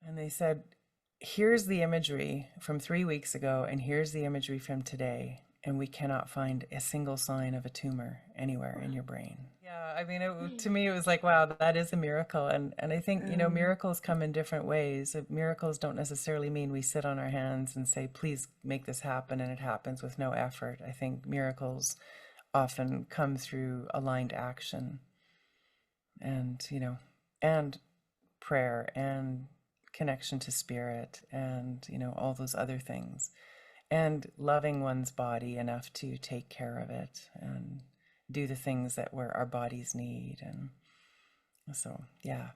And they said, here's the imagery from 3 weeks ago, and here's the imagery from today. And we cannot find a single sign of a tumor anywhere in your brain. Yeah, I mean, to me, it was like, wow, that is a miracle. And I think, Um, miracles come in different ways. Miracles don't necessarily mean we sit on our hands and say, please make this happen, and it happens with no effort. I think miracles often come through aligned action and, and prayer and connection to spirit and, all those other things. And loving one's body enough to take care of it and do the things that our bodies need. And so, yeah.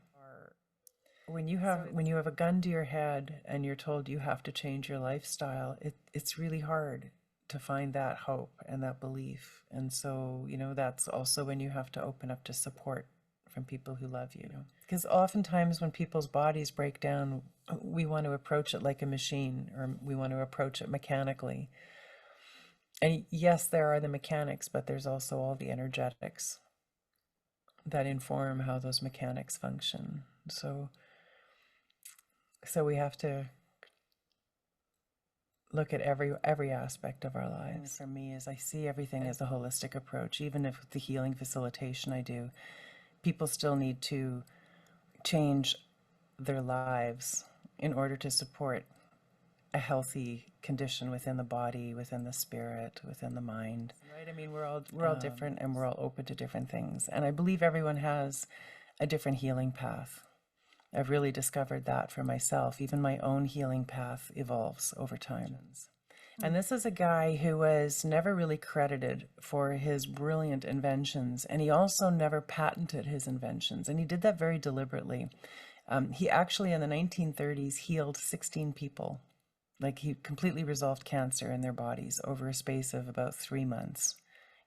When you have a gun to your head and you're told you have to change your lifestyle, it's really hard to find that hope and that belief. And so, that's also when you have to open up to support from people who love you. Because oftentimes when people's bodies break down, we want to approach it like a machine, or we want to approach it mechanically. And yes, there are the mechanics, but there's also all the energetics that inform how those mechanics function. So we have to look at every aspect of our lives. For me, is I see everything as a holistic approach. Even if the healing facilitation I do, people still need to change their lives in order to support a healthy condition within the body, within the spirit, within the mind. Right? I mean, we're all different, and we're all open to different things. And I believe everyone has a different healing path. I've really discovered that for myself. Even my own healing path evolves over time. And this is a guy who was never really credited for his brilliant inventions, and he also never patented his inventions, and he did that very deliberately. He actually, in the 1930s, healed 16 people. Like, he completely resolved cancer in their bodies over a space of about 3 months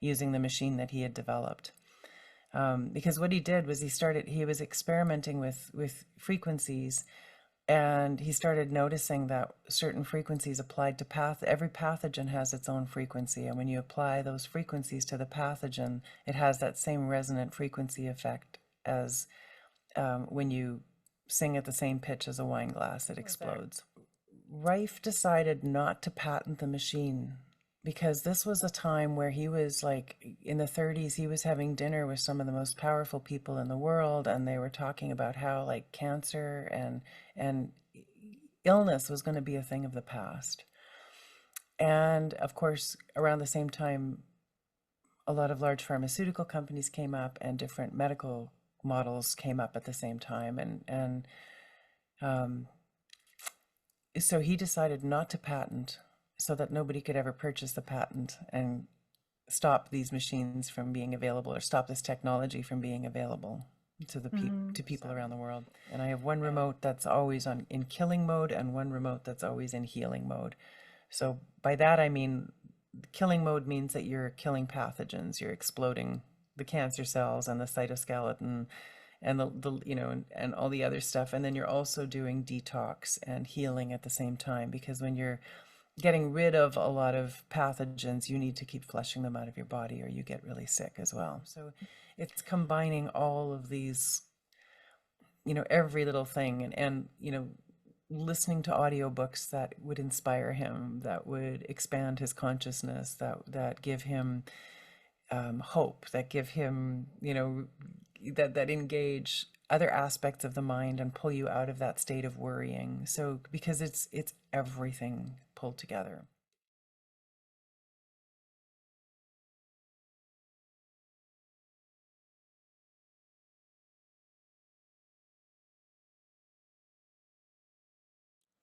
using the machine that he had developed. Because what he did was he was experimenting with frequencies, and he started noticing that certain frequencies applied to every pathogen has its own frequency. And when you apply those frequencies to the pathogen, it has that same resonant frequency effect as when you sing at the same pitch as a wine glass, it explodes. Rife decided not to patent the machine because this was a time where he was like in the 30s, he was having dinner with some of the most powerful people in the world, and they were talking about how like cancer and illness was going to be a thing of the past. And of course, around the same time, a lot of large pharmaceutical companies came up and different medical models came up at the same time. And um, so he decided not to patent so that nobody could ever purchase the patent and stop these machines from being available, or stop this technology from being available to to people around the world. And I have one remote that's always on in killing mode and one remote that's always in healing mode. So by that I mean killing mode means that you're killing pathogens, you're exploding the cancer cells and the cytoskeleton and and all the other stuff. And then you're also doing detox and healing at the same time, because when you're getting rid of a lot of pathogens, you need to keep flushing them out of your body or you get really sick as well. So it's combining all of these, every little thing, and listening to audiobooks that would inspire him, that would expand his consciousness, that give him hope, that give him, that engage other aspects of the mind and pull you out of that state of worrying. So because it's everything pulled together.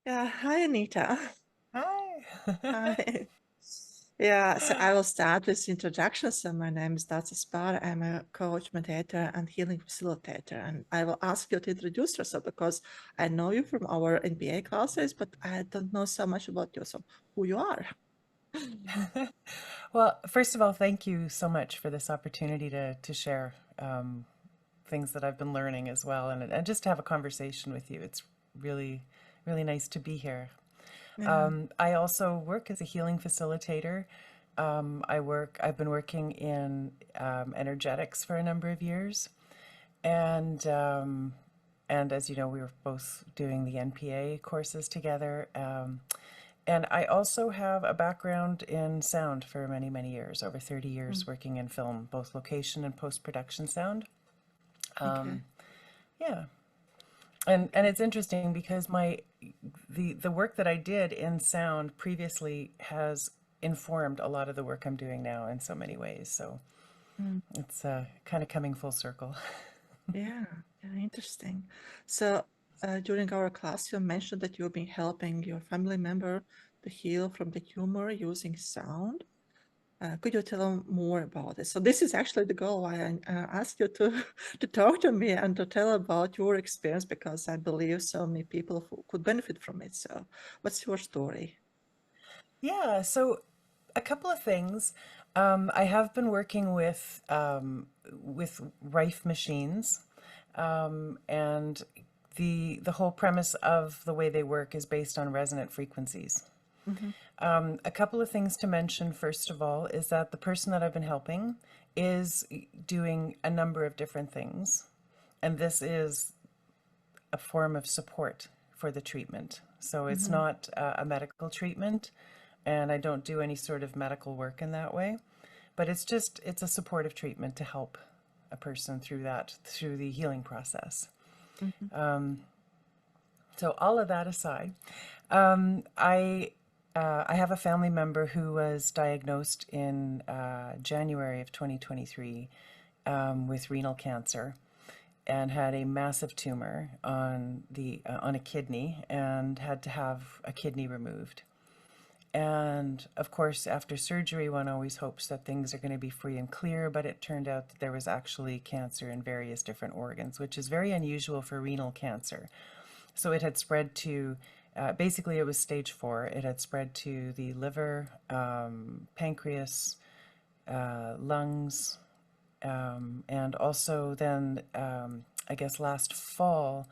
Yeah, hi Anita. Hi. Hi. Yeah, so I will start with introduction. So my name is Dacia Spar. I'm a coach, meditator, and healing facilitator. And I will ask you to introduce yourself because I know you from our NBA classes, but I don't know so much about you. So who you are? Well, first of all, thank you so much for this opportunity to share things that I've been learning as well, and just to have a conversation with you. It's really, really nice to be here. Yeah. I also work as a healing facilitator. I've been working in energetics for a number of years, and And as you know, we were both doing the NPA courses together. And I also have a background in sound for many, many years, over 30 years working in film, both location and post-production sound. Okay. Yeah. And it's interesting because the work that I did in sound previously has informed a lot of the work I'm doing now in so many ways. So Mm. it's kind of coming full circle. Yeah, yeah, interesting. So, during our class, you mentioned that you've been helping your family member to heal from the tumor using sound. Could you tell more about it? So this is actually the goal why I asked you to to talk to me and to tell about your experience because I believe so many people who could benefit from it. So, what's your story? Yeah, so a couple of things. I have been working with Rife machines, and the whole premise of the way they work is based on resonant frequencies. Hmm. A couple of things to mention, first of all, is that the person that I've been helping is doing a number of different things, and this is a form of support for the treatment. So it's Hmm. not a medical treatment, and I don't do any sort of medical work in that way, but it's a supportive treatment to help a person through the healing process. Hmm. So all of that aside, I have a family member who was diagnosed in January of 2023 with renal cancer and had a massive tumor on a kidney and had to have a kidney removed. And of course, after surgery, one always hopes that things are going to be free and clear, but it turned out that there was actually cancer in various different organs, which is very unusual for renal cancer. So it had spread to, basically, it was stage 4. It had spread to the liver, pancreas, lungs, and also then, I guess last fall,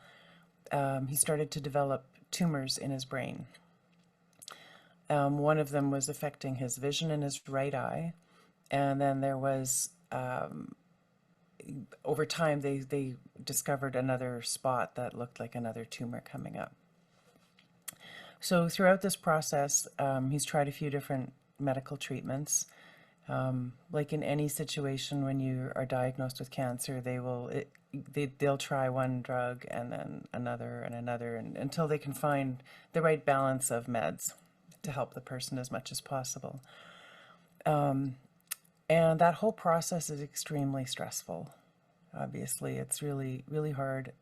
he started to develop tumors in his brain. One of them was affecting his vision in his right eye. And then there was, over time, they discovered another spot that looked like another tumor coming up. So throughout this process, he's tried a few different medical treatments. Like in any situation when you are diagnosed with cancer, they'll try one drug and then another and another until they can find the right balance of meds to help the person as much as possible. And that whole process is extremely stressful. Obviously, it's really, really hard.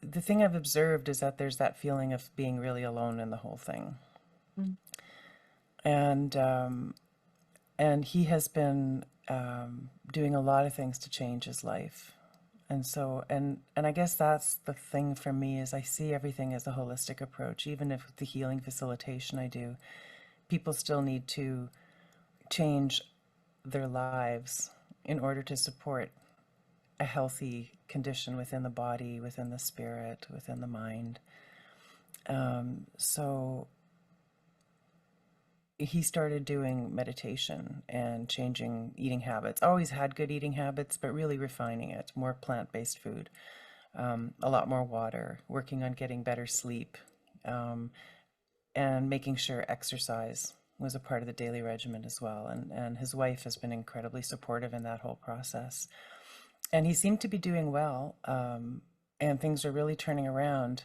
The thing I've observed is that there's that feeling of being really alone in the whole thing. Mm. And and he has been doing a lot of things to change his life. And so, and I guess that's the thing for me is I see everything as a holistic approach. Even if the healing facilitation I do, people still need to change their lives in order to support a healthy condition within the body, within the spirit, within the mind. So he started doing meditation and changing eating habits. Always had good eating habits, but really refining it, more plant-based food, a lot more water, working on getting better sleep, um, and making sure exercise was a part of the daily regimen as well. And his wife has been incredibly supportive in that whole process. And he seemed to be doing well, and things are really turning around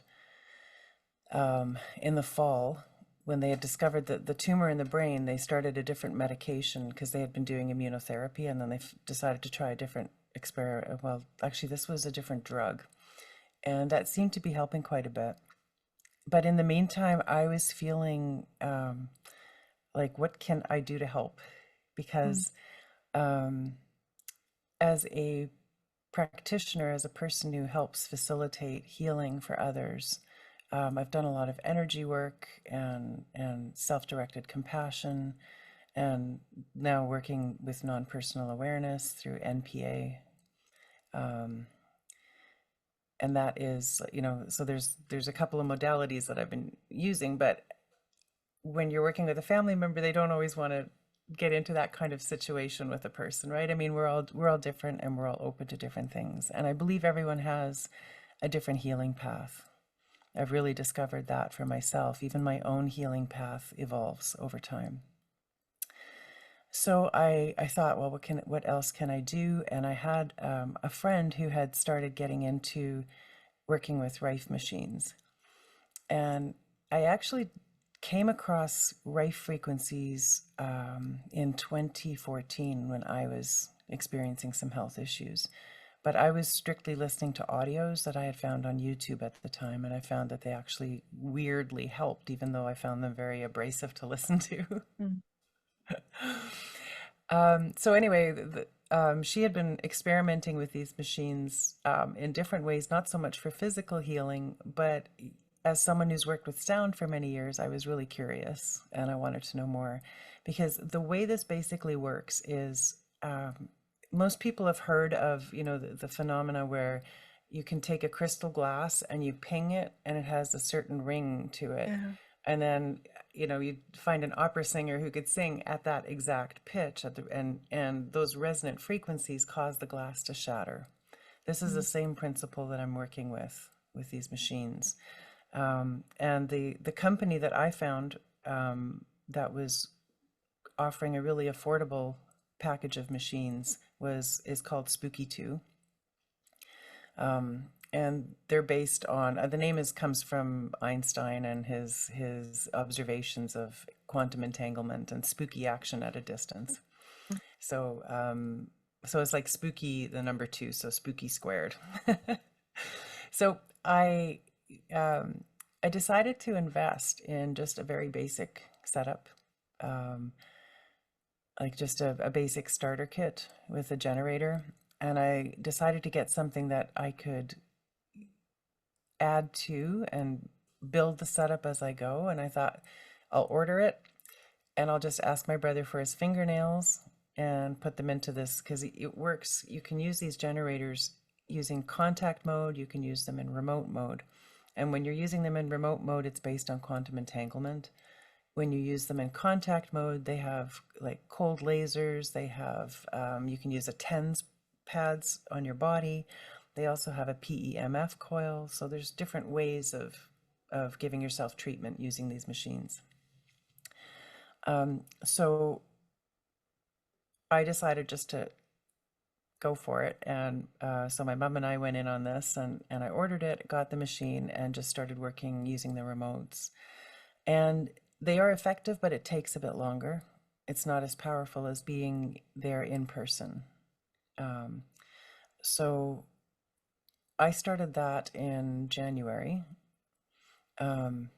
in the fall. When they had discovered the tumor in the brain, they started a different medication because they had been doing immunotherapy, and then they decided to try a different experiment. Well, actually, this was a different drug, and that seemed to be helping quite a bit. But in the meantime, I was feeling like, what can I do to help? Mm. Because as a practitioner, as a person who helps facilitate healing for others, I've done a lot of energy work and self-directed compassion, and now working with non-personal awareness through NPA. And that is, so there's a couple of modalities that I've been using, but when you're working with a family member, they don't always want to get into that kind of situation with a person, right? I mean, we're all different and we're all open to different things. And I believe everyone has a different healing path. I've really discovered that for myself. Even my own healing path evolves over time. So I thought, well, what else can I do? And I had a friend who had started getting into working with Rife machines. And I actually came across Rife frequencies in 2014 when I was experiencing some health issues. But I was strictly listening to audios that I had found on YouTube at the time, and I found that they actually weirdly helped, even though I found them very abrasive to listen to. Mm. So anyway, she had been experimenting with these machines in different ways, not so much for physical healing, but as someone who's worked with sound for many years, I was really curious and I wanted to know more. Because the way this basically works is most people have heard of, the phenomena where you can take a crystal glass and you ping it and it has a certain ring to it. Yeah. And then, you find an opera singer who could sing at that exact pitch and those resonant frequencies cause the glass to shatter. This is the Mm. same principle that I'm working with these machines. And the company that I found that was offering a really affordable package of machines is called Spooky 2. And they're based on the name comes from Einstein and his observations of quantum entanglement and spooky action at a distance. Mm. So it's like spooky the number 2, so spooky squared. So I decided to invest in just a very basic setup, like just a basic starter kit with a generator. And I decided to get something that I could add to and build the setup as I go. And I thought, I'll order it and I'll just ask my brother for his fingernails and put them into this because it works. You can use these generators using contact mode, you can use them in remote mode. And when you're using them in remote mode, it's based on quantum entanglement. When you use them in contact mode, they have like cold lasers, they have, you can use a TENS pads on your body. They also have a PEMF coil. So there's different ways of giving yourself treatment using these machines. So I decided just to go for it. And so my mom and I went in on this and I ordered it, got the machine, and just started working using the remotes. And they are effective, but it takes a bit longer. It's not as powerful as being there in person. So I started that in January. And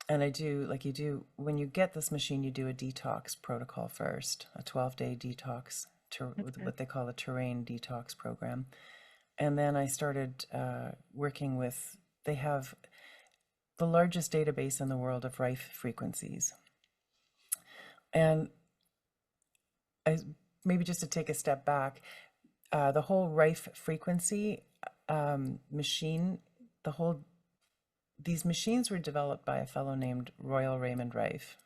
I do, like you do, when you get this machine, you do a detox protocol first, a 12-day detox, with Okay. what they call a terrain detox program. And then I started working with, they have the largest database in the world of Rife frequencies. And maybe just to take a step back, the whole Rife frequency machine, these machines were developed by a fellow named Royal Raymond Rife,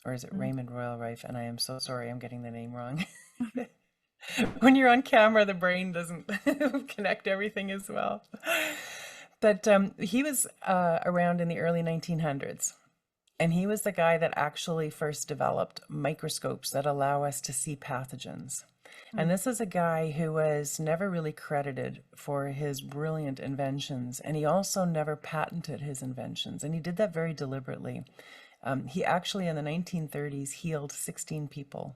or is it Mm. Raymond Royal Rife? And I am so sorry, I'm getting the name wrong. When you're on camera, the brain doesn't connect everything as well. But he was around in the early 1900s. And he was the guy that actually first developed microscopes that allow us to see pathogens. And Mm. this is a guy who was never really credited for his brilliant inventions. And he also never patented his inventions. And he did that very deliberately. He actually, in the 1930s, healed 16 people.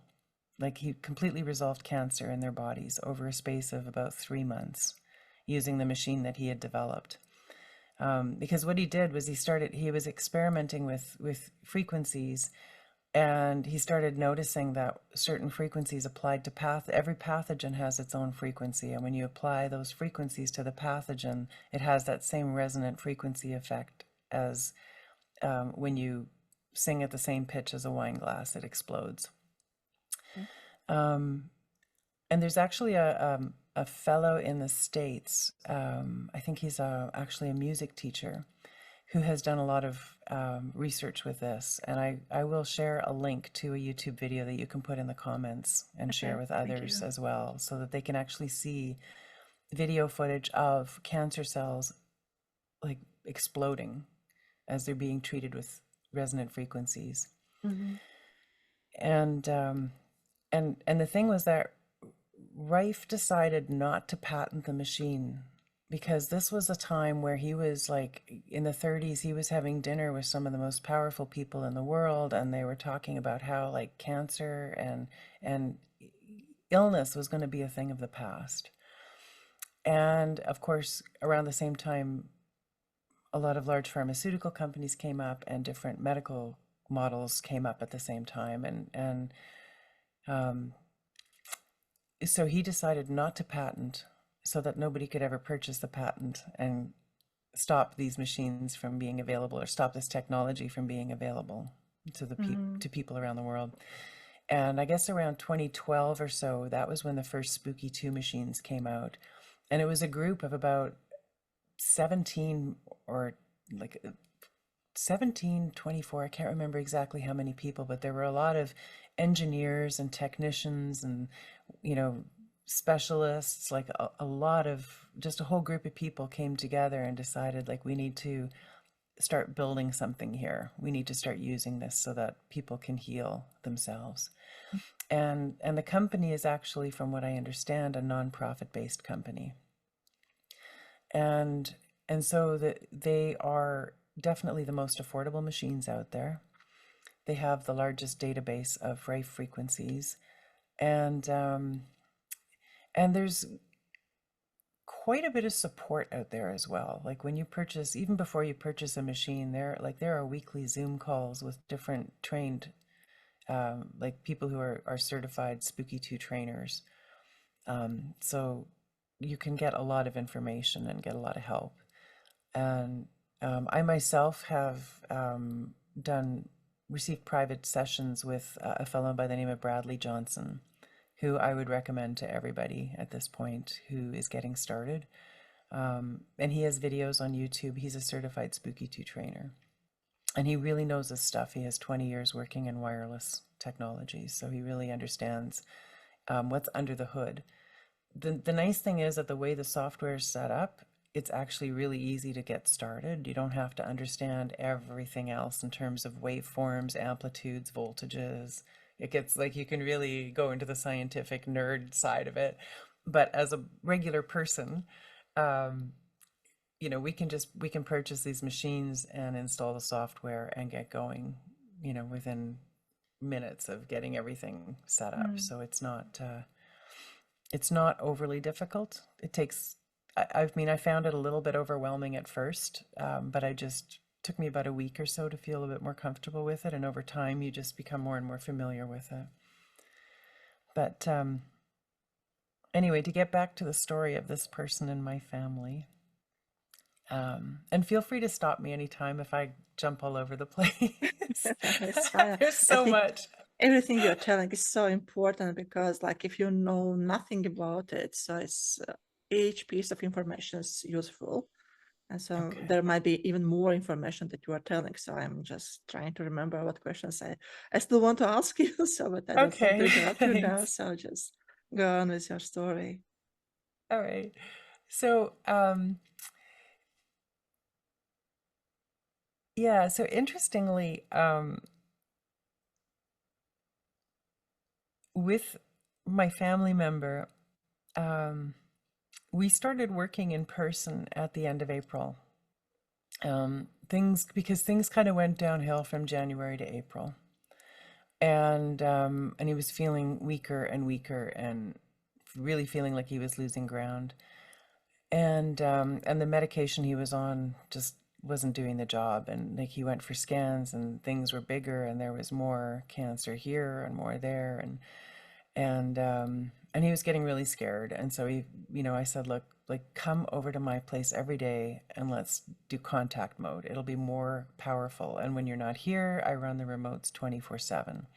Like he completely resolved cancer in their bodies over a space of about 3 months using the machine that he had developed. Because what he did was he was experimenting with frequencies, and he started noticing that certain frequencies applied to every pathogen has its own frequency. And when you apply those frequencies to the pathogen, it has that same resonant frequency effect as when you sing at the same pitch as a wine glass, it explodes. Okay. And there's actually a fellow in the States, I think he's actually a music teacher, who has done a lot of research with this. And I will share a link to a YouTube video that you can put in the comments and share Okay, with thank others you. as well, so that they can actually see video footage of cancer cells like exploding as they're being treated with resonant frequencies. Mhm. And the thing was that Rife decided not to patent the machine because this was a time where he was like in the 30s. He was having dinner with some of the most powerful people in the world, and they were talking about how like cancer and illness was going to be a thing of the past. And of course, around the same time, a lot of large pharmaceutical companies came up, and different medical models came up at the same time, and um, so he decided not to patent, so that nobody could ever purchase the patent and stop these machines from being available, or stop this technology from being available to Mhm. to people around the world. And I guess around 2012 or so, that was when the first Spooky 2 machines came out. And it was a group of about 17 or like 17, 24, I can't remember exactly how many people, but there were a lot of engineers and technicians and, you know, specialists, like a lot of, just a whole group of people came together and decided like we need to start building something here. We need to start using this so that people can heal themselves. And the company is actually, from what I understand, a nonprofit based company. And and so they are definitely the most affordable machines out there. They have the largest database of rife frequencies, and and there's quite a bit of support out there as well. Like when you purchase, even before you purchase a machine, there are weekly Zoom calls with different trained, like people who are certified Spooky 2 trainers. So you can get a lot of information and get a lot of help. And I myself have done received private sessions with a fellow by the name of Bradley Johnson, who I would recommend to everybody at this point who is getting started. And he has videos on YouTube. He's a certified Spooky 2 trainer, and he really knows his stuff. He has 20 years working in wireless technologies, so he really understands what's under the hood. The nice thing is that the way the software is set up, it's actually really easy to get started. You don't have to understand everything else in terms of waveforms, amplitudes, voltages. It gets like you can really go into the scientific nerd side of it. But as a regular person, um, we can purchase these machines and install the software and get going, within minutes of getting everything set up. Mm. So it's not overly difficult. It takes, I mean, I found it a little bit overwhelming at first, but I just took me about a week or so to feel a bit more comfortable with it. And over time, you just become more and more familiar with it. But anyway, to get back to the story of this person in my family, and feel free to stop me anytime if I jump all over the place. It's fine. There's I so think much. everything you're telling is so important because, like, if you know nothing about it, so it's each piece of information is useful, and so Okay. there might be even more information that you are telling. So I'm just trying to remember what questions I still want to ask you. So, but I don't want to Okay. interrupt you now. Thanks. So just go on with your story. All right. So, yeah, so interestingly, with my family member, um, we started working in person at the end of April. Because things kind of went downhill from January to April, and he was feeling weaker and weaker, and really feeling like he was losing ground, and the medication he was on just wasn't doing the job, and like he went for scans and things were bigger, and there was more cancer here and more there, and he was getting really scared. And so I said, look, like, come over to my place every day and let's do contact mode. It'll be more powerful. And when you're not here, I run the remotes 24/7.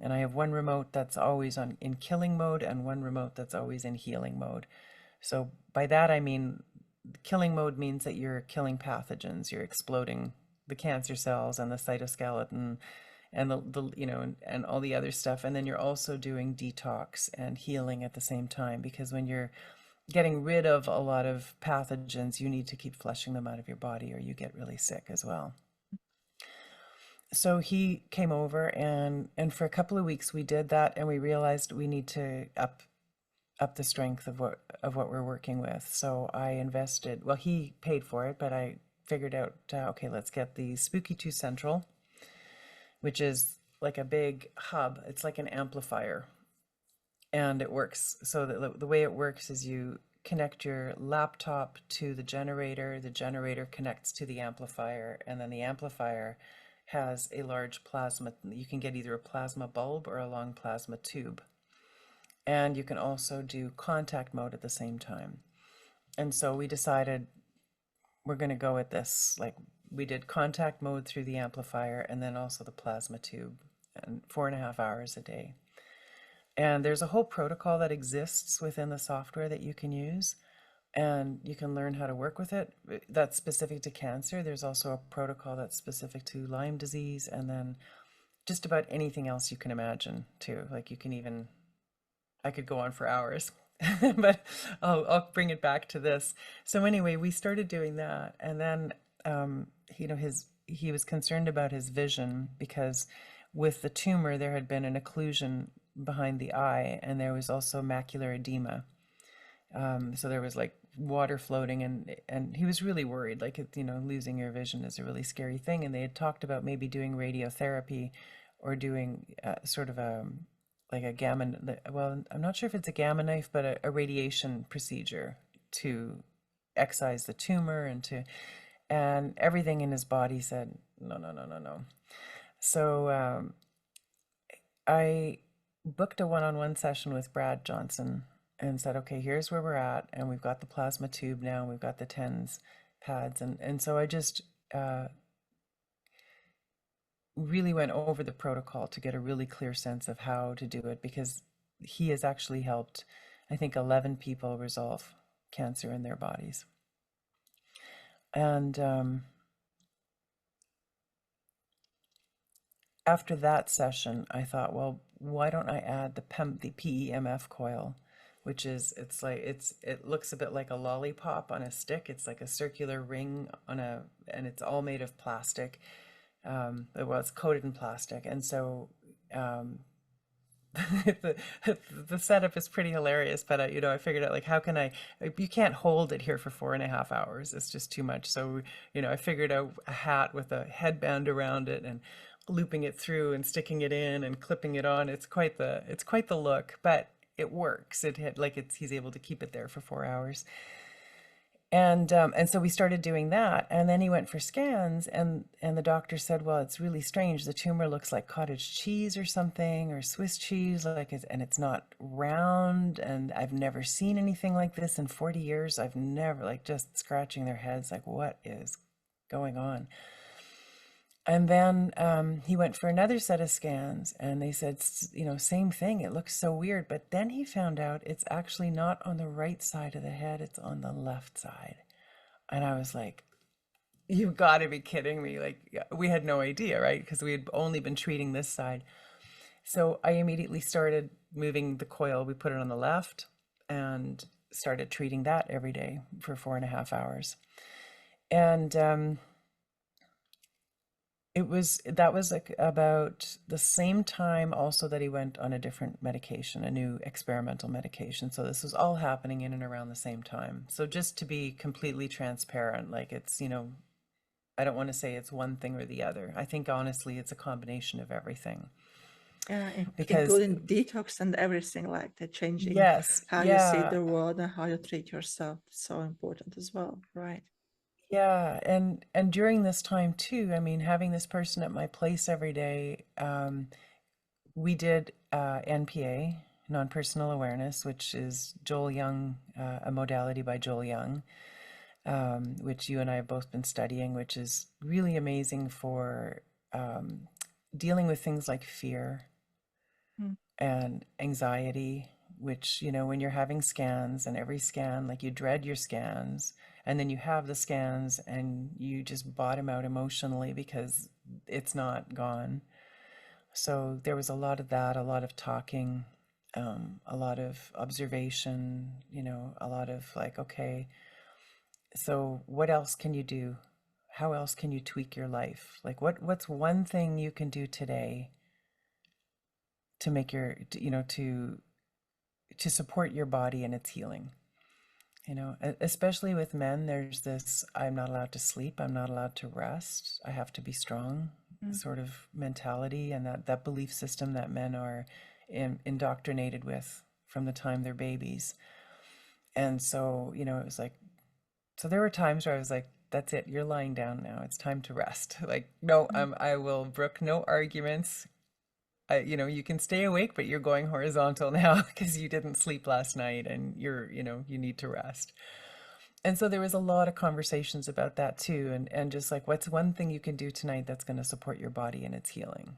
And I have one remote that's always on in killing mode and one remote that's always in healing mode. So by that I mean killing mode means that you're killing pathogens, you're exploding the cancer cells and the cytoskeleton and the and all the other stuff. And then you're also doing detox and healing at the same time, because when you're getting rid of a lot of pathogens, you need to keep flushing them out of your body or you get really sick as well. So he came over, and for a couple of weeks we did that, and we realized we need to up the strength of what we're working with. So I invested, well, he paid for it, but I figured out, okay, let's get the Spooky 2 Central, which is like a big hub. It's like an amplifier. And it works. So the way it works is you connect your laptop to the generator connects to the amplifier, and then the amplifier has a large plasma. You can get either a plasma bulb or a long plasma tube. And you can also do contact mode at the same time. And so we decided we're going to go at this. Like, we did contact mode through the amplifier and then also the plasma tube, and 4.5 hours a day. And there's a whole protocol that exists within the software that you can use, and you can learn how to work with it. That's specific to cancer. There's also a protocol that's specific to Lyme disease, and then just about anything else you can imagine too. Like, you can even, I could go on for hours, but I'll bring it back to this. So anyway, we started doing that, and then he was concerned about his vision, because with the tumor there had been an occlusion behind the eye, and there was also macular edema. So there was like water floating, and he was really worried. Like, losing your vision is a really scary thing. And they had talked about maybe doing radiotherapy or doing sort of like a gamma, well, I'm not sure if it's a gamma knife, but a radiation procedure to excise the tumor and everything in his body said, no, no, no, no, no. So I booked a one-on-one session with Brad Johnson and said, okay, here's where we're at, and we've got the plasma tube now, and we've got the TENS pads, and so I just really went over the protocol to get a really clear sense of how to do it, because he has actually helped, I think, 11 people resolve cancer in their bodies. And after that session, I thought, well, why don't I add the PEMF coil, which is, it looks a bit like a lollipop on a stick. It's like a circular ring and it's all made of plastic. Well, it's coated in plastic. And so the setup is pretty hilarious, but I figured out, like, you can't hold it here for 4.5 hours. It's just too much. So, I figured out a hat with a headband around it and looping it through and sticking it in and clipping it on. It's quite the look, but it works. He's able to keep it there for 4 hours. And so we started doing that, and then he went for scans, and the doctor said, well, it's really strange. The tumor looks like cottage cheese or something, or Swiss cheese, and it's not round, and I've never seen anything like this in 40 years. I've never, just scratching their heads, like, what is going on? And then he went for another set of scans, and they said, same thing. It looks so weird. But then he found out it's actually not on the right side of the head. It's on the left side. And I was like, you've got to be kidding me. Like, we had no idea, right? Because we had only been treating this side. So I immediately started moving the coil. We put it on the left and started treating that every day for 4.5 hours. And that was like about the same time also that he went on a different medication, a new experimental medication. So this was all happening in and around the same time. So just to be completely transparent, like, it's, I don't want to say it's one thing or the other. I think honestly it's a combination of everything. Because including detox and everything, like the changing how you see the world and how you treat yourself. It's so important as well, right? Yeah, and during this time too, I mean, having this person at my place every day, we did NPA, non-personal awareness, which is Joel Young, a modality by Joel Young, which you and I have both been studying, which is really amazing for dealing with things like fear and anxiety, which, when you're having scans, and every scan, like, you dread your scans. And then you have the scans and you just bottom out emotionally because it's not gone. So there was a lot of that, a lot of talking, a lot of observation, a lot of like, okay, so what else can you do? How else can you tweak your life? Like what's one thing you can do today to make to support your body in its healing? Especially with men, there's this I'm not allowed to sleep, I'm not allowed to rest, I have to be strong Mm. sort of mentality, and that belief system that men are indoctrinated with from the time they're babies. And so, it was like, so there were times where I was like, that's it, you're lying down now, it's time to rest. Like, no, Mm. I will brook no arguments. You can stay awake, but you're going horizontal now because you didn't sleep last night and you need to rest. And so there was a lot of conversations about that too, and just like what's one thing you can do tonight that's going to support your body in its healing,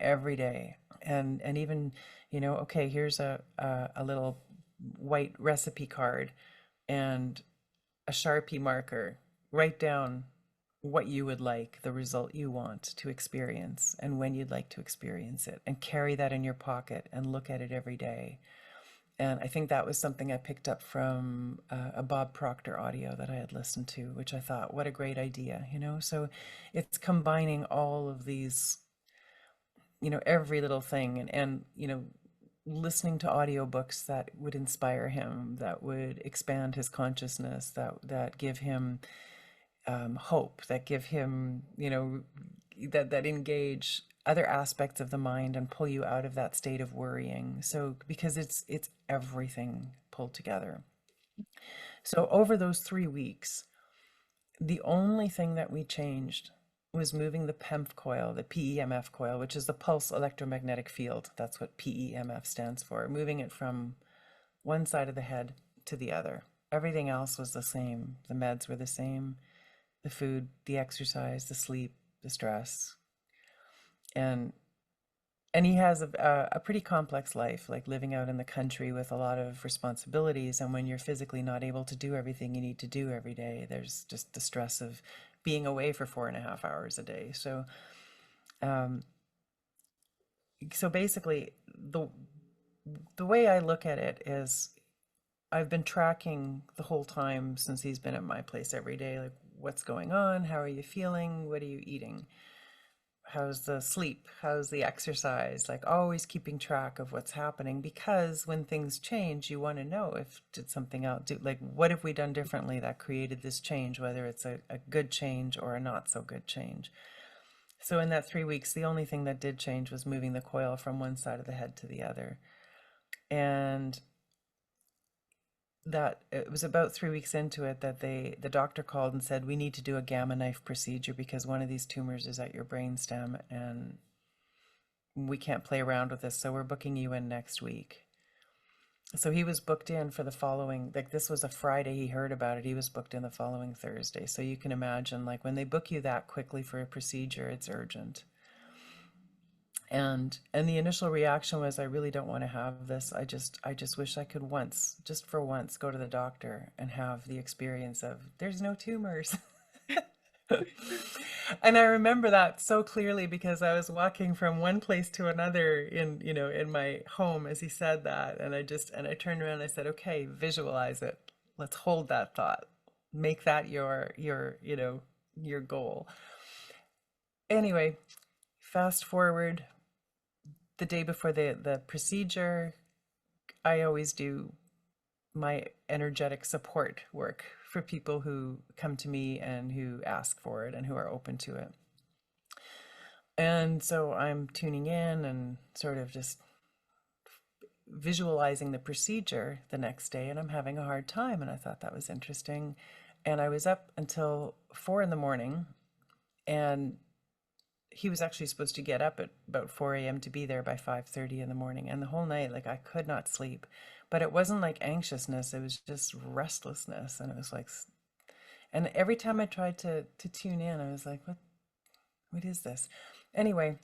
every day. And even, okay, here's a little white recipe card and a Sharpie marker. Write down what you would like, the result you want to experience, and when you'd like to experience it, and carry that in your pocket and look at it every day. And I think that was something I picked up from a Bob Proctor audio that I had listened to, which I thought, what a great idea. So it's combining all of these, every little thing, and listening to audiobooks that would inspire him, that would expand his consciousness, that give him hope, that give him, that engage other aspects of the mind and pull you out of that state of worrying. So because it's everything pulled together. So over those 3 weeks, the only thing that we changed was moving the PEMF coil, the PEMF coil, which is the pulse electromagnetic field. That's what PEMF stands for. Moving it from one side of the head to the other. Everything else was the same. The meds were the same, the food, the exercise, the sleep, the stress. And he has a pretty complex life, like living out in the country with a lot of responsibilities. And when you're physically not able to do everything you need to do every day, there's just the stress of being away for 4.5 hours a day. Um, so basically, the way I look at it is I've been tracking the whole time since he's been at my place every day, like what's going on, how are you feeling, what are you eating? How's the sleep? How's the exercise? Like always keeping track of what's happening, because when things change, you want to know if did something else do, like what have we done differently that created this change, whether it's a good change or a not so good change. So in that 3 weeks, the only thing that did change was moving the coil from one side of the head to the other. And that it was about 3 weeks into it that the doctor called and said, we need to do a gamma knife procedure because one of these tumors is at your brainstem and we can't play around with this, so we're booking you in next week. So he was booked in for the following, like this was a Friday he heard about it, he was booked in the following Thursday. So you can imagine, like when they book you that quickly for a procedure, it's urgent. And the initial reaction was, I really don't want to have this. I just wish I could once, just for once, go to the doctor and have the experience of there's no tumors. And I remember that so clearly because I was walking from one place to another in my home as he said that. And I turned around and I said, okay, visualize it. Let's hold that thought. Make that your goal. Anyway, fast forward the day before the procedure, I always do my energetic support work for people who come to me and who ask for it and who are open to it. And so I'm tuning in and sort of just visualizing the procedure the next day, and I'm having a hard time. And I thought that was interesting. And I was up until 4 in the morning, and he was actually supposed to get up at about 4 a.m. to be there by 5:30 in the morning. And the whole night, like I could not sleep. But it wasn't like anxiousness, it was just restlessness. And it was like, and every time I tried to tune in, I was like, what is this? Anyway,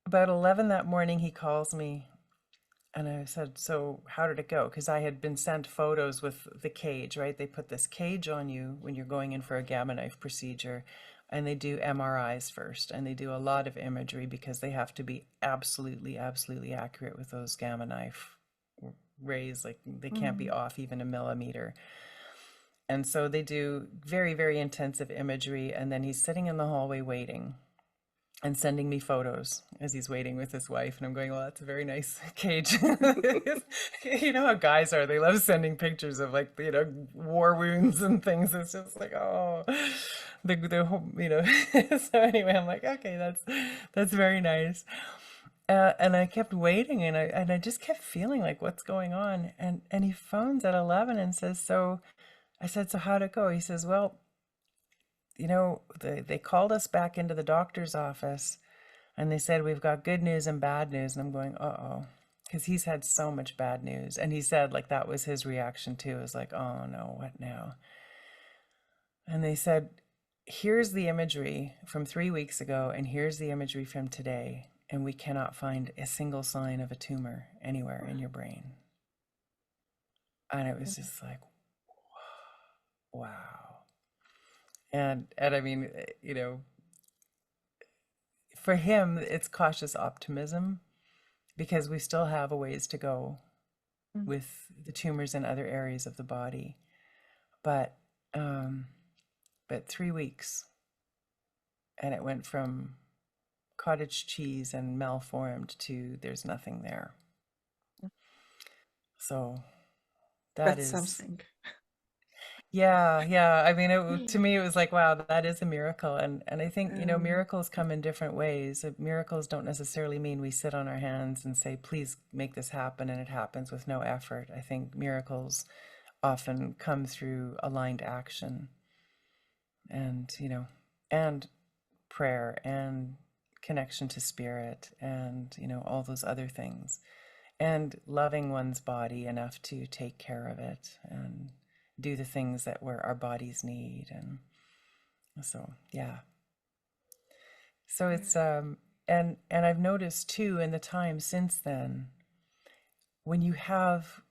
about 11 that morning, he calls me And I said, so how did it go? Because I had been sent photos with the cage, right? They put this cage on you when you're going in for a gamma knife procedure, and they do MRIs first, and they do a lot of imagery because they have to be absolutely, absolutely accurate with those gamma knife rays. Like they can't be Mm. off even a millimeter. And so they do very, very intensive imagery, and then he's sitting in the hallway waiting and sending me photos as he's waiting with his wife. And I'm going, well, that's a very nice cage. You know how guys are. They love sending pictures of like, war wounds and things. It's just like, oh, so anyway, I'm like, okay, that's very nice. And I kept waiting and I just kept feeling like, what's going on? And he phones at 11 and says, so I said, so how'd it go? He says, well, they called us back into the doctor's office and they said, we've got good news and bad news. And I'm going, uh-oh, because he's had so much bad news. And he said, like, that was his reaction too. It was like, oh no, what now? And they said, here's the imagery from 3 weeks ago, and here's the imagery from today. And we cannot find a single sign of a tumor anywhere in your brain. And it was just like, wow. And I mean, for him, it's cautious optimism because we still have a ways to go Mm. with the tumors in other areas of the body. But um, but 3 weeks, and it went from cottage cheese and malformed to there's nothing there. So that That's is, something. yeah, yeah. I mean, to me, it was like, wow, that is a miracle. And I think, Um, miracles come in different ways. Miracles don't necessarily mean we sit on our hands and say, please make this happen, and it happens with no effort. I think miracles often come through aligned action and, and prayer and connection to spirit and, all those other things. And loving one's body enough to take care of it and do the things that where our bodies need. And so, yeah. So it's and I've noticed too in the time since then, when you have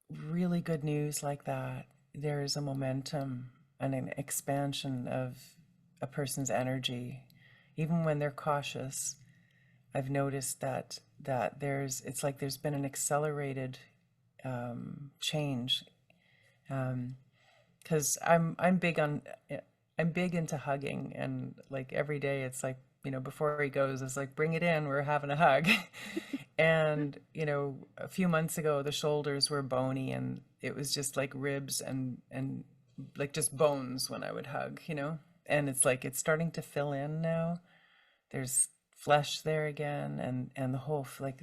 really good news like that, there's a momentum and an expansion of a person's energy. Even when they're cautious, I've noticed that it's like there's been an accelerated change. Because I'm big into hugging, and like every day it's like, before he goes, it's like, bring it in, we're having a hug. And a few months ago the shoulders were bony and it was just like ribs and like just bones when I would hug, and it's like it's starting to fill in now. There's flesh there again, and the whole like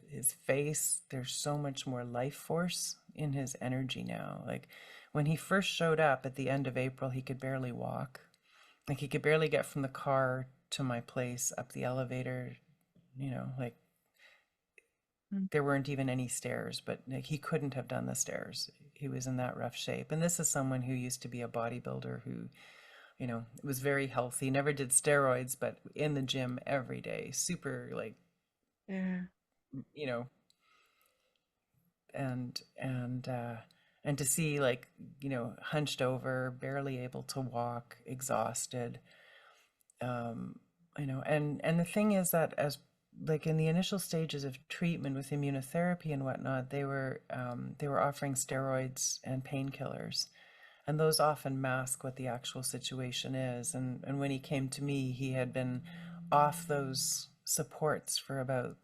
his face, there's so much more life force in his energy now. Like when he first showed up at the end of April, he could barely walk. Like he could barely get from the car to my place up the elevator, like mm, there weren't even any stairs, but like he couldn't have done the stairs. He was in that rough shape. And this is someone who used to be a bodybuilder who, was very healthy, never did steroids, but in the gym every day, super like, yeah. you know, and to see like, hunched over, barely able to walk, exhausted. um, and the thing is that as like in the initial stages of treatment with immunotherapy and whatnot, they were offering steroids and painkillers, and those often mask what the actual situation is. And when he came to me, he had been off those supports for about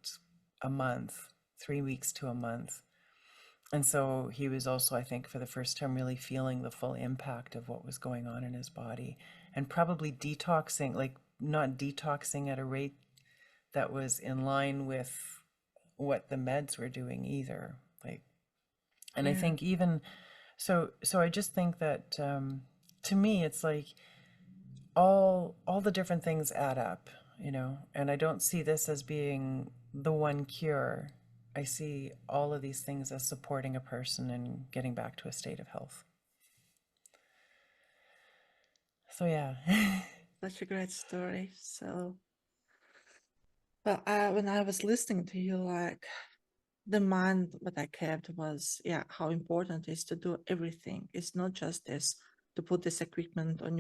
a month, 3 weeks to a month. And so he was also, I think, for the first time, really feeling the full impact of what was going on in his body and probably detoxing, like not detoxing at a rate that was in line with what the meds were doing either. Like, and I Yeah. think even so I just think that to me, it's like all the different things add up, and I don't see this as being the one cure. I see all of these things as supporting a person and getting back to a state of health. So yeah. Such a great story. So, but when I was listening to you, like the mind what I kept was, yeah, how important it is to do everything. It's not just this to put this equipment on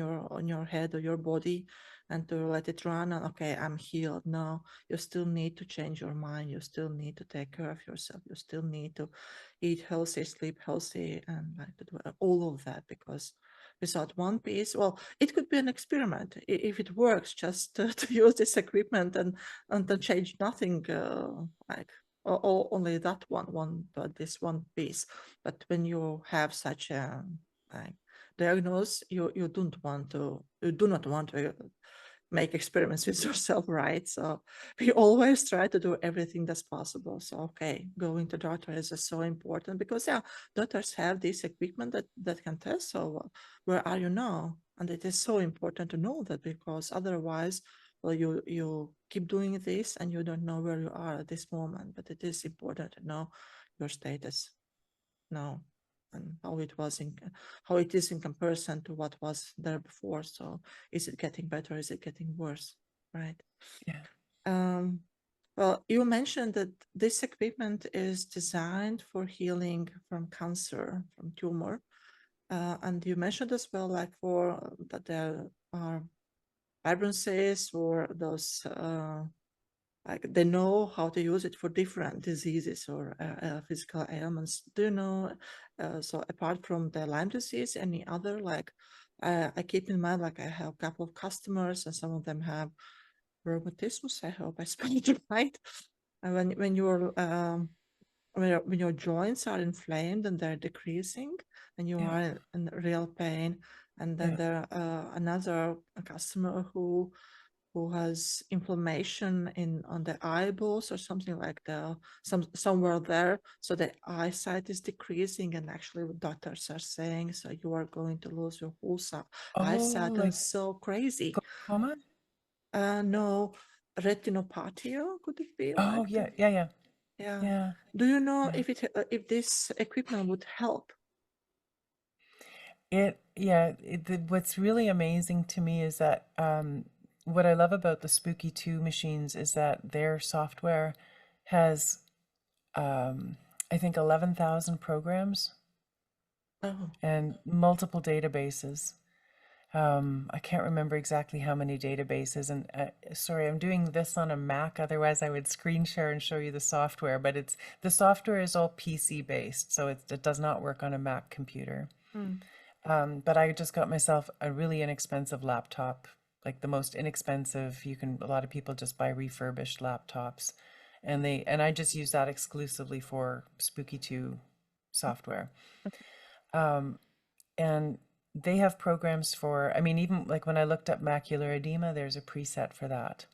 your head or your body and to let it run and okay, I'm healed. No, you still need to change your mind. You still need to take care of yourself. You still need to eat healthy, sleep healthy, and like to do all of that because without one piece, well, it could be an experiment if it works. Just to use this equipment and to change nothing, like or only that one but this one piece. But when you have such a like diagnosis, you do not want to make experiments with yourself, right? So we always try to do everything that's possible. So okay, going to doctor is so important because yeah, doctors have this equipment that can test. So where are you now? And it is so important to know that because otherwise, well, you keep doing this and you don't know where you are at this moment. But it is important to know your status now and how it is in comparison to what was there before. So is it getting better? Is it getting worse? Right. Yeah. Um, well, you mentioned that this equipment is designed for healing from cancer, from tumor. And you mentioned as well, like for that there are vibrancies or those like they know how to use it for different diseases or physical ailments. Do you know? So apart from the Lyme disease, any other like I keep in mind like I have a couple of customers and some of them have rheumatismus. I hope I spelled it right. And when you're when your joints are inflamed and they're decreasing and you Yeah. are in real pain, and then Yeah. there another customer who has inflammation in on the eyeballs or something like the somewhere there, so the eyesight is decreasing, and actually what doctors are saying, so you are going to lose your whole Oh, eyesight, and like so crazy. glaucoma? No, retinopathy could it be Oh, like yeah. that? Yeah. Yeah. Yeah. Yeah. Do you know Yeah. if this equipment would help? What's really amazing to me is that what I love about the Spooky 2 machines is that their software has, I think, 11,000 programs Oh, and multiple databases. I can't remember exactly how many databases, and sorry, I'm doing this on a Mac. Otherwise, I would screen share and show you the software. But the software is all PC based, so it does not work on a Mac computer. mm, But I just got myself a really inexpensive laptop, like the most inexpensive. A lot of people just buy refurbished laptops, and I just use that exclusively for Spooky 2 software. okay. And they have programs for, I mean, even like when I looked up macular edema, there's a preset for that.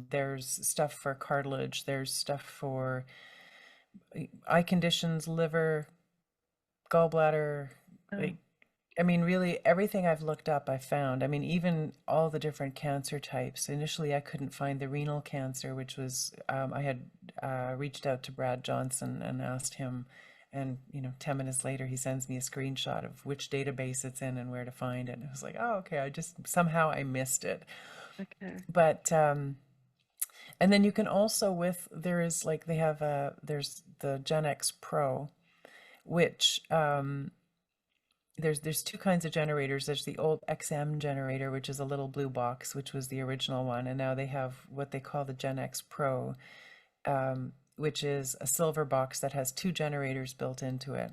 There's stuff for cartilage, there's stuff for eye conditions, liver, gallbladder, Oh, like I mean, really, everything I've looked up, I found. I mean, even all the different cancer types. Initially, I couldn't find the renal cancer, which was, I had reached out to Brad Johnson and asked him, and 10 minutes later, he sends me a screenshot of which database it's in and where to find it. And I was like, oh, okay, I just somehow I missed it. okay. But, and then you can also there is like, there's the Gen X Pro, which, there's two kinds of generators. There's the old XM generator, which is a little blue box, which was the original one, and now they have what they call the Gen X Pro, which is a silver box that has two generators built into it.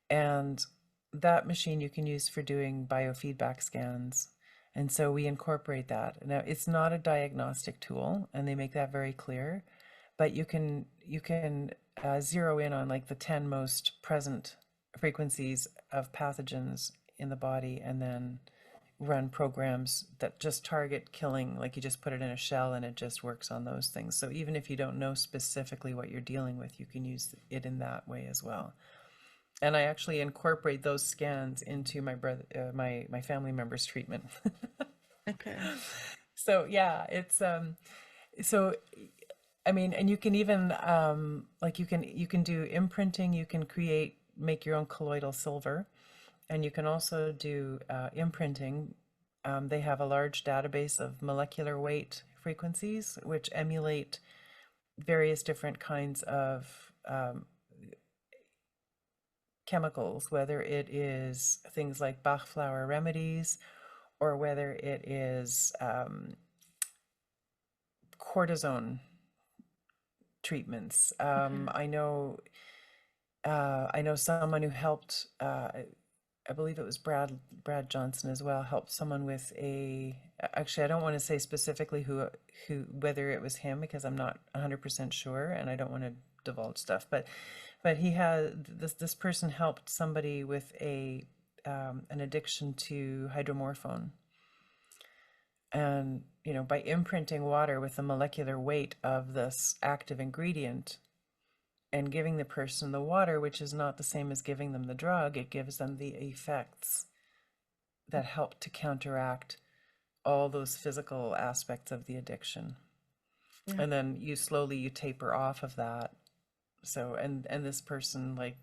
And that machine you can use for doing biofeedback scans. And so we incorporate that. Now it's not a diagnostic tool, and they make that very clear, but you can zero in on like the 10 most present frequencies of pathogens in the body, and then run programs that just target killing. Like you just put it in a shell and it just works on those things. So even if you don't know specifically what you're dealing with, you can use it in that way as well. And I actually incorporate those scans into my family members' treatment. Okay. So yeah, it's so I mean, and you can even like you can do imprinting. You can make your own colloidal silver, and you can also do imprinting. They have a large database of molecular weight frequencies, which emulate various different kinds of chemicals, whether it is things like Bach flower remedies or whether it is cortisone treatments. Okay. I know someone who helped. I believe it was Brad Johnson as well. Helped someone with a. Actually, I don't want to say specifically who whether it was him because I'm not 100% sure, and I don't want to divulge stuff. But he had this person helped somebody with a an addiction to hydromorphone, and by imprinting water with the molecular weight of this active ingredient and giving the person the water, which is not the same as giving them the drug, it gives them the effects that help to counteract all those physical aspects of the addiction. Yeah. And then you taper off of that. So and this person like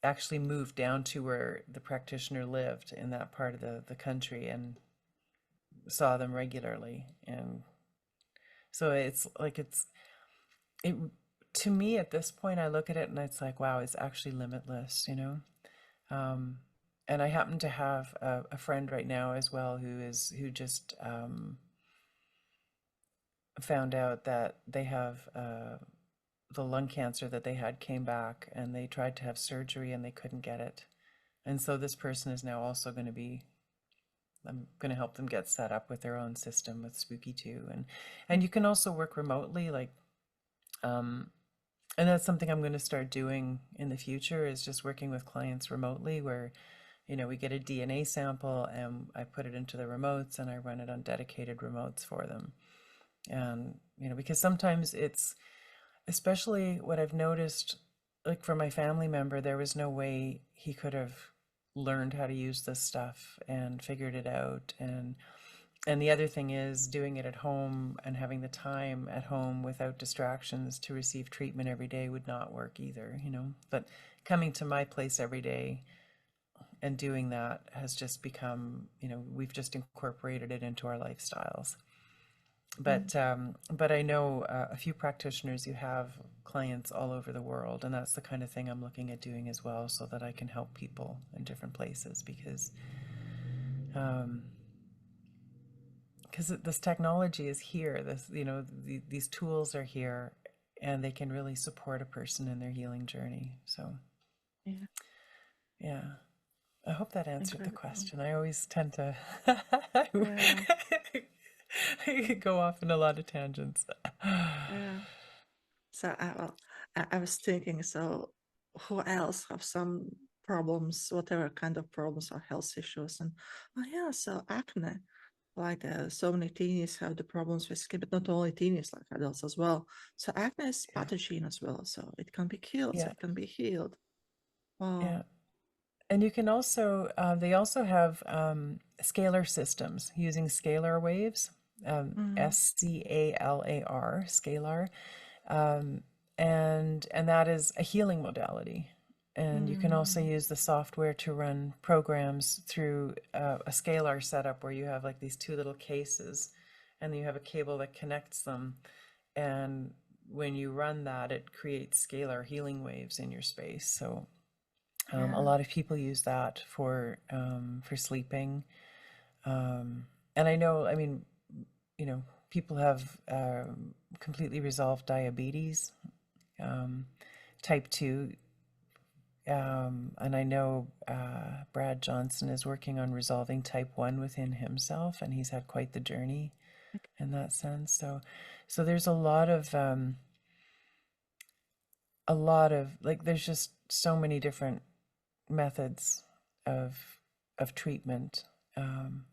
actually moved down to where the practitioner lived in that part of the country and saw them regularly. And so it's like it to me at this point I look at it and it's like, wow, it's actually limitless. And I happen to have a friend right now as well who just found out that they have the lung cancer that they had came back, and they tried to have surgery and they couldn't get it. And so this person is now also going to be I'm going to help them get set up with their own system with Spooky too. And you can also work remotely, like and that's something I'm going to start doing in the future, is just working with clients remotely where we get a DNA sample and I put it into the remotes and I run it on dedicated remotes for them. And because sometimes it's, especially what I've noticed, like for my family member, there was no way he could have learned how to use this stuff and figured it out. And the other thing is doing it at home and having the time at home without distractions to receive treatment every day would not work either. But coming to my place every day and doing that has just become, we've just incorporated it into our lifestyles. But I know a few practitioners who have clients all over the world, and that's the kind of thing I'm looking at doing as well, so that I can help people in different places because this technology is here. These tools are here, and they can really support a person in their healing journey. So, Yeah. yeah. I hope that answered the Incredible. question. I always tend to Yeah. go off in a lot of tangents. Yeah. So I was thinking, so who else have some problems, whatever kind of problems or health issues? And oh yeah, so acne. Like so many teenies have the problems with skin, but not only teenies, like adults as well. So acne is Yeah, pathogen as well, so it can be killed, so yeah, it can be healed. Wow. yeah. And you can also, they also have scalar systems using scalar waves, Mm, SCALAR, scalar, um, and that is a healing modality. And you can also mm, use the software to run programs through a scalar setup where you have like these two little cases, and you have a cable that connects them. And when you run that, it creates scalar healing waves in your space. So a yeah, lot of people use that for sleeping, and I know, I mean, people have completely resolved diabetes, um, type 2, and I know Brad Johnson is working on resolving type 1 within himself, and he's had quite the journey in that sense. So there's a lot of like there's just so many different methods of treatment, um,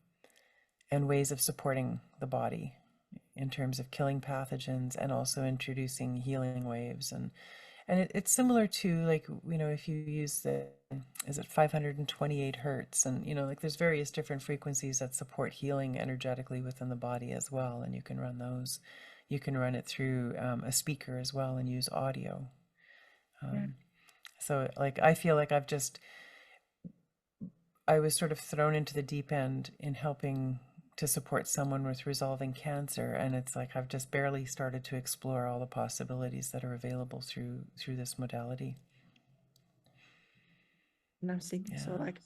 and ways of supporting the body in terms of killing pathogens and also introducing healing waves. And it's similar to, like, if you use the, is it 528 hertz, and like there's various different frequencies that support healing energetically within the body as well, and you can run those. You can run it through a speaker as well and use audio. yeah, So like I feel like I was sort of thrown into the deep end in helping to support someone with resolving cancer, and it's like I've just barely started to explore all the possibilities that are available through this modality. And I'm thinking, so Yeah. like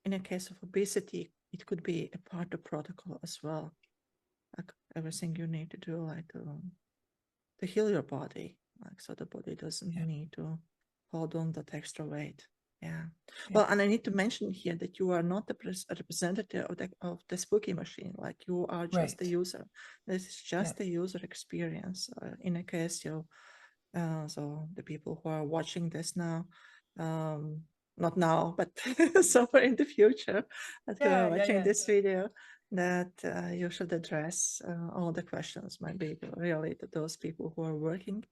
in a case of obesity, it could be a part of protocol as well. Like everything you need to do, like to heal your body, like so the body doesn't Yeah. need to hold on that extra weight. Yeah. Yeah. Well, and I need to mention here that you are not the representative of the spooky machine. Like you are just a Right. user. This is Yeah. just a user experience. In a case you so the people who are watching this now, um, not now, but somewhere in the future, that who are Yeah. Yeah. watching Yeah. this video, that you should address all the questions might be related to those people who are working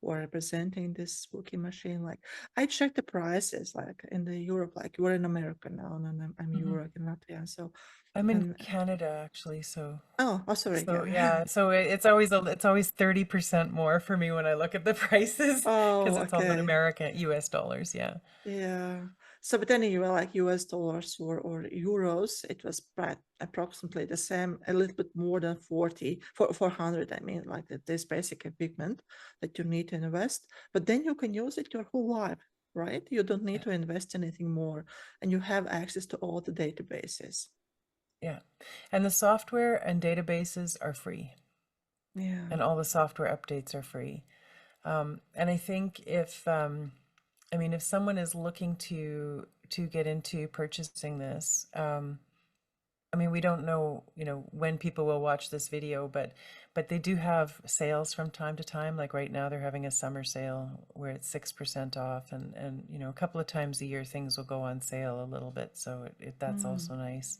or representing this spooky machine. Like I checked the prices, like in the Europe, like you're in America now, and I'm Hmm. Europe in Latvia. So, I'm in and Canada actually, so oh, sorry, so yeah. yeah, so it's always 30% more for me when I look at the prices because Oh, it's all in okay. American US dollars. Yeah. Yeah. So, but then you were like US dollars or euros, it was approximately the same, a little bit more than 400. I mean, like this basic equipment that you need to invest, but then you can use it your whole life, right? You don't need Yeah. to invest anything more, and you have access to all the databases. Yeah. And the software and databases are free, Yeah. and all the software updates are free. And I think I mean, if someone is looking to get into purchasing this, I mean, we don't know, when people will watch this video, but they do have sales from time to time. Like right now, they're having a summer sale where it's 6% off, and a couple of times a year things will go on sale a little bit, so that's Mm. also nice.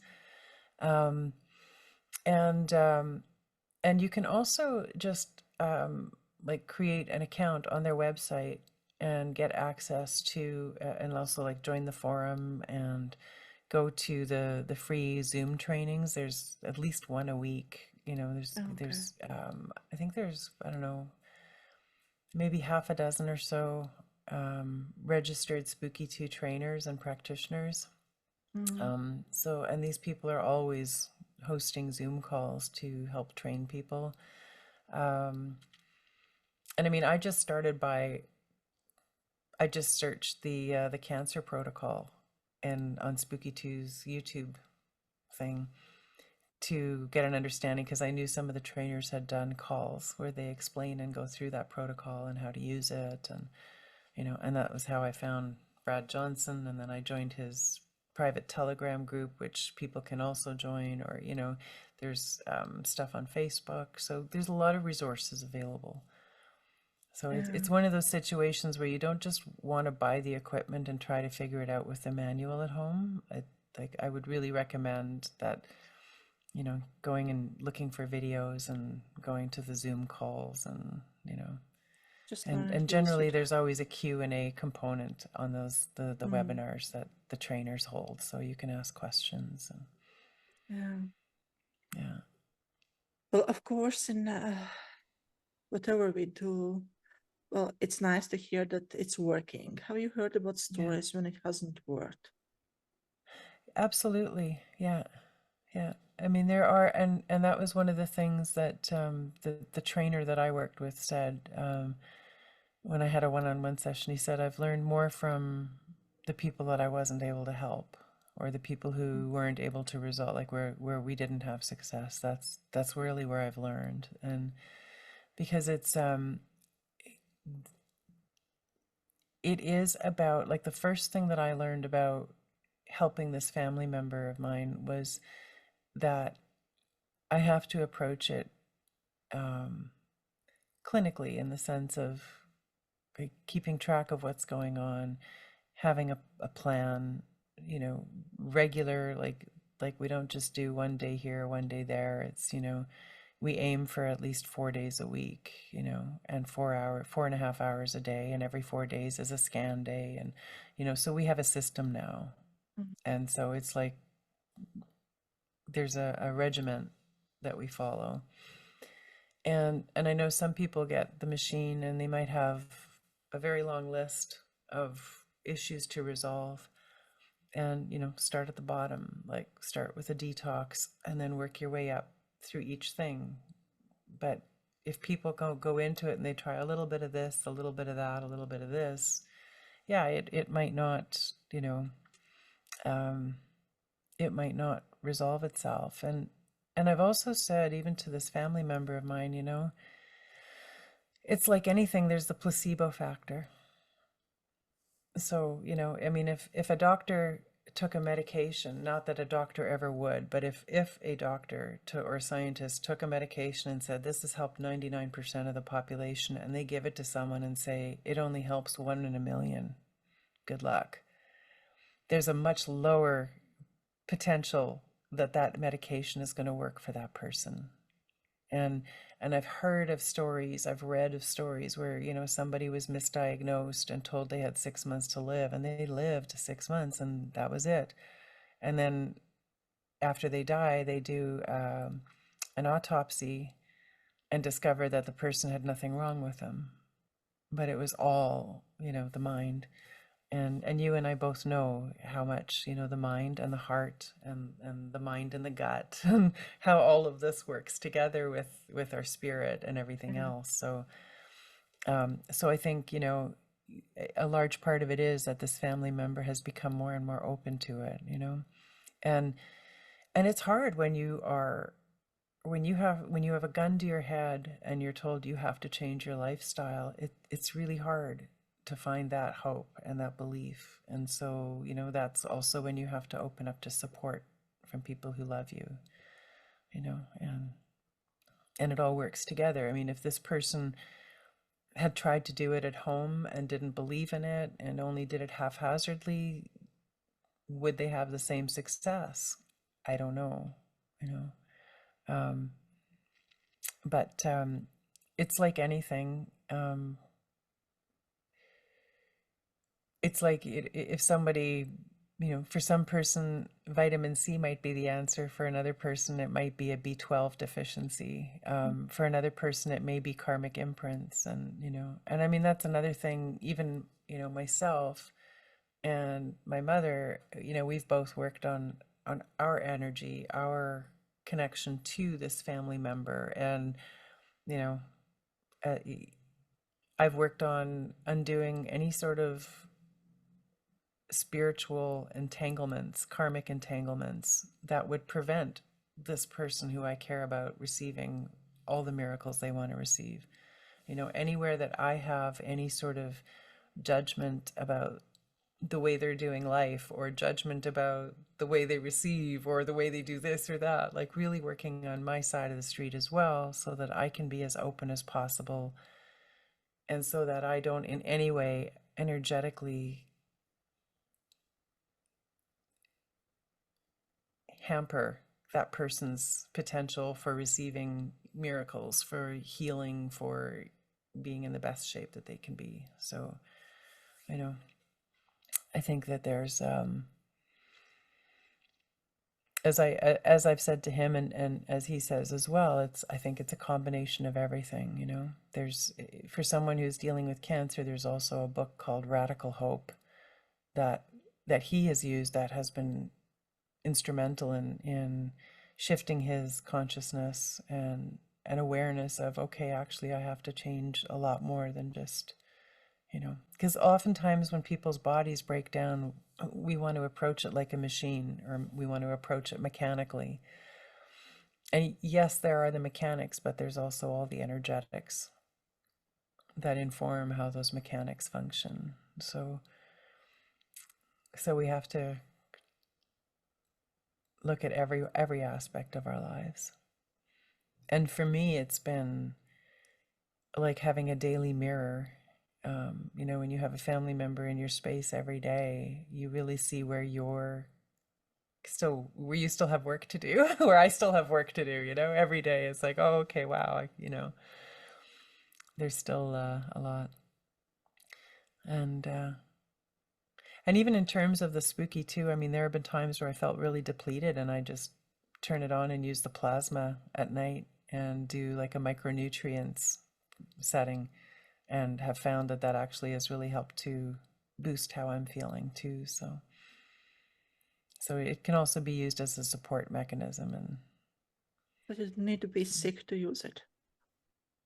Um, and you can also just like create an account on their website and get access to and also like join the forum and go to the free Zoom trainings. There's at least one a week. Okay. I think there's, I don't know, maybe half a dozen or so registered Spooky 2 trainers and practitioners. Mm. And these people are always hosting Zoom calls to help train people. Um, and I mean, I just searched the cancer protocol and on Spooky 2's YouTube thing to get an understanding because I knew some of the trainers had done calls where they explain and go through that protocol and how to use it, and that was how I found Brad Johnson, and then I joined his private Telegram group, which people can also join, or there's stuff on Facebook, so there's a lot of resources available. So Yeah. it's one of those situations where you don't just want to buy the equipment and try to figure it out with the manual at home. I would really recommend that, going and looking for videos and going to the Zoom calls and, Just and learn and to use generally it. there's always a Q&A component on the Mm. webinars that the trainers hold, so you can ask questions and Yeah. yeah. Well, of course, in whatever we do, well, it's nice to hear that it's working. Have you heard about Yeah. stories when it hasn't worked? Absolutely. Yeah. Yeah. I mean, there are, and that was one of the things that the trainer that I worked with said when I had a one-on-one session. He said, I've learned more from the people that I wasn't able to help, or the people who weren't able to resolve, like where we didn't have success. That's really where I've learned, and because it is about, like, the first thing that I learned about helping this family member of mine was that I have to approach it um, clinically, in the sense of like keeping track of what's going on, having a plan, regular, like we don't just do one day here, one day there. It's, we aim for at least 4 days a week, and 4.5 hours a day, and every 4 days is a scan day, and so we have a system now, Mhm. and so it's like there's a regiment that we follow. And I know some people get the machine and they might have a very long list of issues to resolve. and start at the bottom, like start with a detox and then work your way up through each thing. But if people go into it and they try a little bit of this, a little bit of that, a little bit of this, yeah, it might not, um, it might not resolve itself. And I've also said, even to this family member of mine, it's like anything, there's the placebo factor. So, I mean, if a doctor took a medication, not that a doctor ever would, but if a doctor or a scientist took a medication and said, this has helped 99% of the population, and they give it to someone and say, it only helps 1 in 1 million, good luck. There's a much lower potential that that medication is going to work for that person. And I've heard of stories, I've read of stories where, somebody was misdiagnosed and told they had 6 months to live, and they lived 6 months and that was it. And then after they die, they do an autopsy and discover that the person had nothing wrong with them, but it was all, the mind. And you and I both know how much, the mind and the heart and the mind and the gut and how all of this works together with our spirit and everything Yeah. else. So I think, a large part of it is that this family member has become more and more open to it, and it's hard when you have a gun to your head and you're told you have to change your lifestyle. It's really hard to find that hope and that belief. And so, that's also when you have to open up to support from people who love you, and it all works together. I mean, if this person had tried to do it at home and didn't believe in it and only did it haphazardly, would they have the same success? I don't know, um, but it's like anything. It's like if somebody, for some person, vitamin C might be the answer. For another person, it might be a B12 deficiency. For another person, it may be karmic imprints. And I mean, that's another thing, even, myself and my mother, we've both worked on our energy, our connection to this family member. And, you know, uh, I've worked on undoing any sort of spiritual entanglements, karmic entanglements that would prevent this person who I care about receiving all the miracles they want to receive. Anywhere that I have any sort of judgment about the way they're doing life, or judgment about the way they receive or the way they do this or that, like really working on my side of the street as well, so that I can be as open as possible, and so that I don't in any way energetically hamper that person's potential for receiving miracles, for healing, for being in the best shape that they can be. So, you know, I think that there's, as I've said to him, and as he says as well, I think it's a combination of everything. There's, for someone who's dealing with cancer, there's also a book called Radical Hope that he has used, that has been instrumental in shifting his consciousness and an awareness of, okay, actually I have to change a lot more than just, because oftentimes when people's bodies break down, we want to approach it like a machine, or we want to approach it mechanically. And yes, there are the mechanics, but there's also all the energetics that inform how those mechanics function. So we have to look at every aspect of our lives. And for me, it's been like having a daily mirror. When you have a family member in your space every day, you really see where where you still have work to do, where I still have work to do, every day. It's like, oh, okay, wow, there's still a lot. And even in terms of the spooky too, I mean, there have been times where I felt really depleted and I just turn it on and use the plasma at night and do like a micronutrients setting, and have found that actually has really helped to boost how I'm feeling too. So So it can also be used as a support mechanism. And But you don't need to be sick to use it.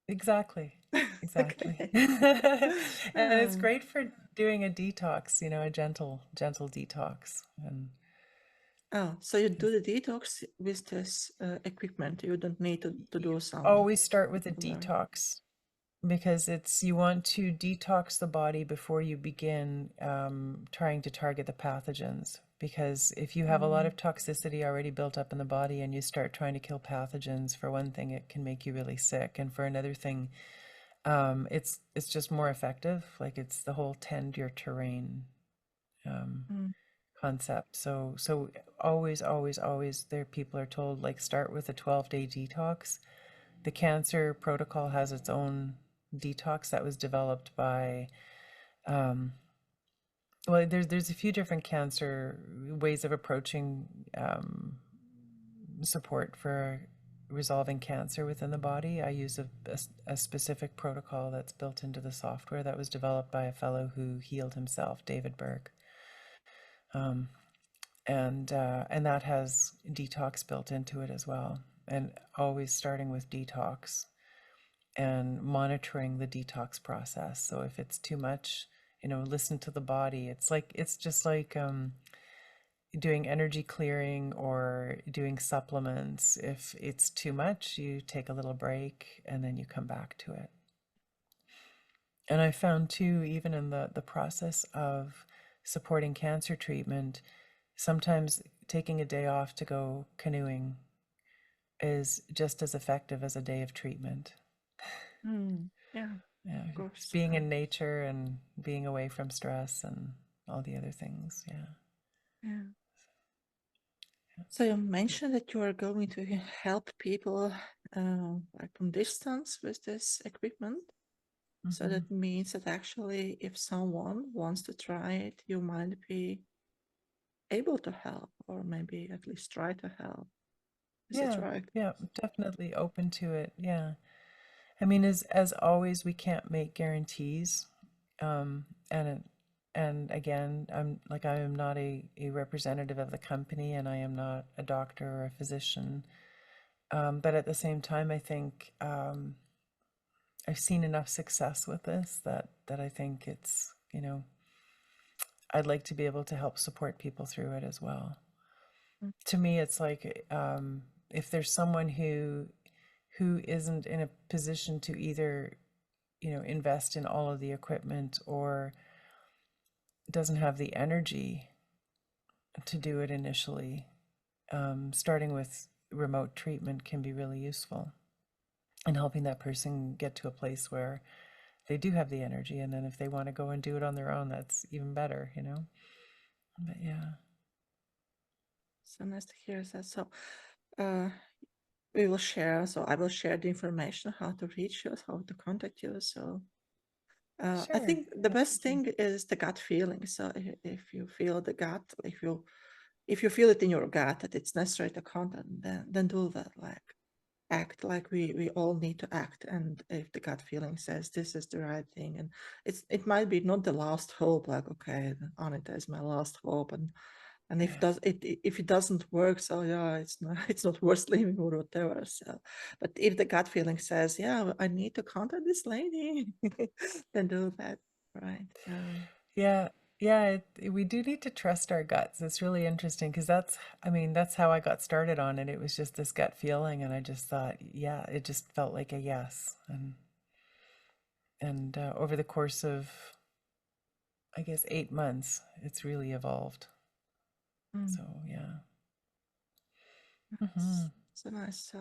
exactly, exactly. Okay. And it's Um, great for doing a detox, a gentle detox. And oh, so you do the detox with this equipment. You don't need to do some always start with a other. detox, because you want to detox the body before you begin trying to target the pathogens. Because if you have a lot Mm, of toxicity already built up in the body and you start trying to kill pathogens, for one thing, it can make you really sick. And for another thing, it's just more effective. Like, it's the whole tend your terrain mm, concept. So always there, people are told, like, start with a 12-day detox. The cancer protocol has its own detox that was developed by, well, there's a few different cancer ways of approaching support for resolving cancer within the body. I use a specific protocol that's built into the software that was developed by a fellow who healed himself, David Berg. And that has detox built into it as well. And always starting with detox and monitoring the detox process. So if it's too much, listen to the body. It's just like doing energy clearing or doing supplements. If it's too much, you take a little break and then you come back to it. And I found too, even in the process of supporting cancer treatment, sometimes taking a day off to go canoeing is just as effective as a day of treatment. mm. Yeah, Yeah, of just course. being in nature and being away from stress and all the other things. Yeah. Yeah. So you mentioned that you are going to help people like from distance with this equipment. So Hmm. that means that actually, if someone wants to try it, you might be able to help, or maybe at least try to help. Is it Yeah, right? yeah, definitely open to it. Yeah. I mean, as always, we can't make guarantees. Um, and it, and again, I am not a representative of the company, and I am not a doctor or a physician. But at the same time, I think I've seen enough success with this that I think I'd like to be able to help support people through it as well. Mm, To me, it's like, if there's someone who isn't in a position to either invest in all of the equipment, or doesn't have the energy to do it initially, starting with remote treatment can be really useful in helping that person get to a place where they do have the energy. And then if they want to go and do it on their own, that's even better. But yeah. so nice to hear that. So uh, we will share. So I will share the information how to reach you, how to contact you. So I Sure. think the Yeah, best thank you. thing is the gut feeling. So if you feel the gut, if you feel it in your gut that it's necessary to contact, then do that. Like act like we all need to act. And if the gut feeling says this is the right thing, and it might be not the last hope. Like okay, Anita is my last hope, and Yeah. if it doesn't work, so yeah, it's not it's not worth living or whatever. So, but if the gut feeling says, yeah, I need to contact this lady, then do that, right? Yeah. Yeah, we do need to trust our guts. It's really interesting because I mean, that's how I got started on it. It was just this gut feeling, and I just thought, yeah, it just felt like a yes. And over the course of, I guess, 8 months, it's really evolved. Mm, So yeah. Hmm. nice. So nice. So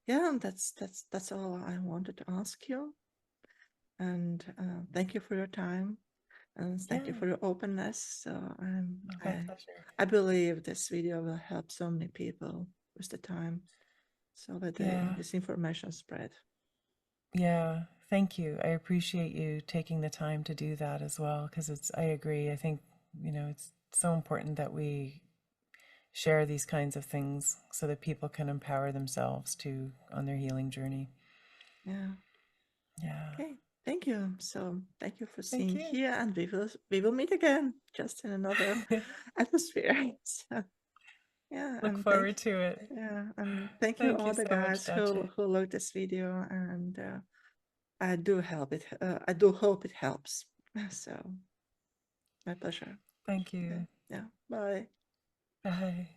yeah, that's all I wanted to ask you. And thank you for your time, and thank you Yeah. for your openness. So Oh, my pleasure. I believe this video will help so many people with the time, so that Yeah. this information spread. Yeah. Thank you. I appreciate you taking the time to do that as well, because I agree. I think, it's so important that we share these kinds of things so that people can empower themselves to on their healing journey. Yeah. Yeah. Okay. Thank you. So thank you for Thank seeing you. here, and we will meet again, just in another atmosphere. So yeah, Look and forward to it. thank you Thank you all the so much, guys who Dace. looked this video, and I do hope it helps. So my pleasure. Thank Okay. you. Yeah. Bye. Bye.